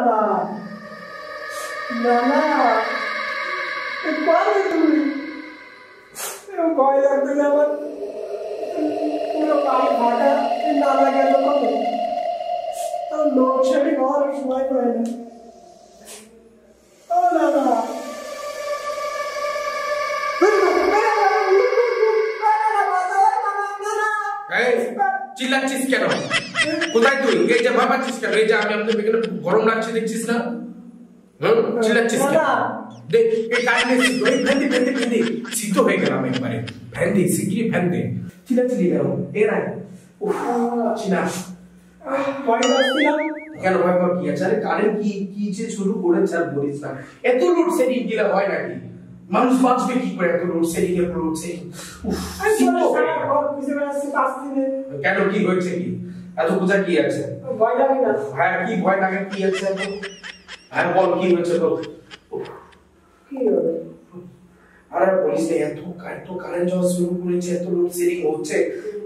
দাদা না না পারবে তুমি ভয় লাগতেছে আমার পুরো বাড়ি ফাঁকা নালা গেল কবে আর লোডশেডিং হওয়ার সময় পায় না ও দাদা চিল্লাচ্ছিস কেন? কোথায় তুই? এই যে ভাবাচ্ছিস কেন? এই যে আমি আপনার এখানে গরম লাগছে দেখছিস না? চিল্লাচ্ছিস কেন? দেখ এই কারণে ভেন্দি শীত হয়ে গেলাম একবারে। ভেন্দি শিগগিরি ভেন্দি চিল্লাচ্ছিলি কেন? এ নাই চিনা ভয় পাচ্ছিলাম কেন? ভয় পাওয়ার কি আছে? আরে কারেন্ট কি যে শুরু করেছে আর বলিস না। এত লোডশেডিং দিলে হয় নাকি? মানুষ বাঁচবে কি করে এত লোডশেডিং এর লোডশেডিং? কেন কি হয়েছে? কি এত বোঝা কি আছে? ভয় লাগে না? হ্যাঁ কি ভয় লাগে? কি আছে? হ্যাঁ বল কি হয়েছে বল। কি হবে? আরে বলিস না, এত কারেন্ট যাওয়া শুরু করেছে, এত লোডশেডিং হচ্ছে,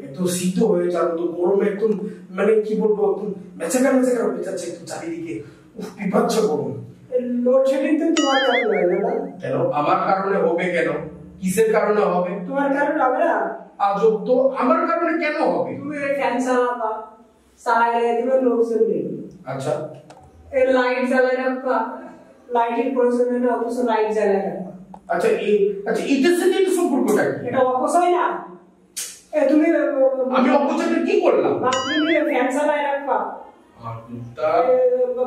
এত শীত হয়ে যাবে তো গরমে একদম মানে কি বলবো একদম মেচাকার হয়ে যাচ্ছে একটু চারিদিকে। বিভৎস গরম। লোডশেডিং তো তোমার কারণে হয় না? কেন আমার কারণে হবে? কেন কিসের কারণে হবে? তোমার কারণে হবে না? আজব তো, আমার কারণে কেন হবে? তুমি ফ্যান চালাবা, চালাইলে দিবে লোকজন নেই। আচ্ছা এই লাইট জ্বালায় রাখবা, লাইটের প্রয়োজন নেই অথচ লাইট জ্বালায় রাখবা। আচ্ছা এটার সাথে এটা সম্পর্কটা কি? এটা অপচয় না? তুমি আমি অপচয়টা কি করলাম? বাথরুমে ফ্যান চালায় রাখবা,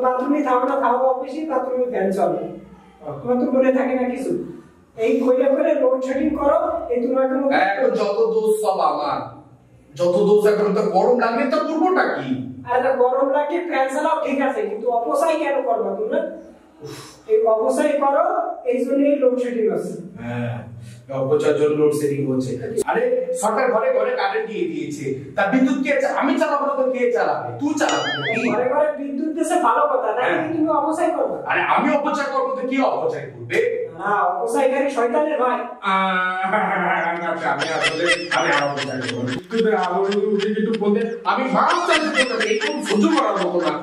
বাথরুমে খাওয়া অফিসে বাথরুমে ফ্যান চলে, তোমার তো মনে থাকে না কিছু। এই করে লোডশেডিং করো, এই তোমার এখন যত দোষ সব আমার, যত দোষ। এখন তো গরম লাগলে তো করবোটা কি? আরে গরম লাগে ফ্যান চালাও ঠিক আছে, কিন্তু অপচয় কেন করবা তুমি? এই অপচয় করো, এই জন্যই লোডশেডিং আছে। হ্যাঁ অপচয়ের জন্য লোডশেডিং হচ্ছে। আরে সরকার ঘরে ঘরে কারেন্ট দিয়ে দিয়েছে, তা বিদ্যুৎ কে? আমি চালাবো না তো কে চালাবে? তুই চালাবি। ঘরে ঘরে বিদ্যুৎ দিয়েছে ভালো কথা, তাই তুমি অপচয় করবে? আরে আমি অপচয় করবো তো কে অপচয় করবে? না অপচয়কারী শয়তানের ভাই। আমি অপচয় করবো তুই একটু বলতে আমি ভাব চাইতে এরকম সহ্য করার মতো না।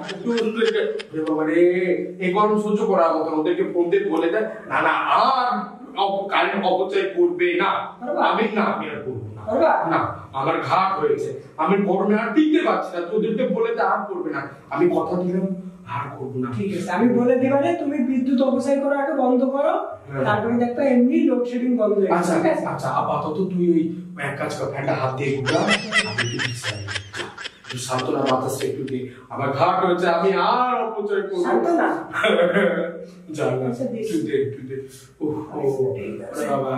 এই গরম সহ্য করার মতো ওদেরকে ফোন দিয়ে বলে দেয় না না আর কারেন্ট অপচয় করবে না। আমি আর করবো না। না আমার ঘাট হয়েছে, আমি গরমে আর টিকতে পারছি না, তোদেরকে বলে দে আর করবে না। আমি কথা দিলাম আর করবো না। ঠিক আছে আমি বলে দিবারে, তুমি বিদ্যুৎ অপচয় করা আগে বন্ধ করো, তারপরে দেখবে এমনি লোডশেডিং বন্ধ হয়ে যাবে। আচ্ছা আপাতত তুই ওই এক কাজ কর, ফ্যানটা হাত দিয়ে ঘুরা, আমি একটু বিশ্রাম নিই। সান্ত্বনা বাতাসটা একটু দে, আমার ঘাট হয়েছে, আমি আর অপচয় করবো না। সান্ত্বনা যা না একটু দে। বাবা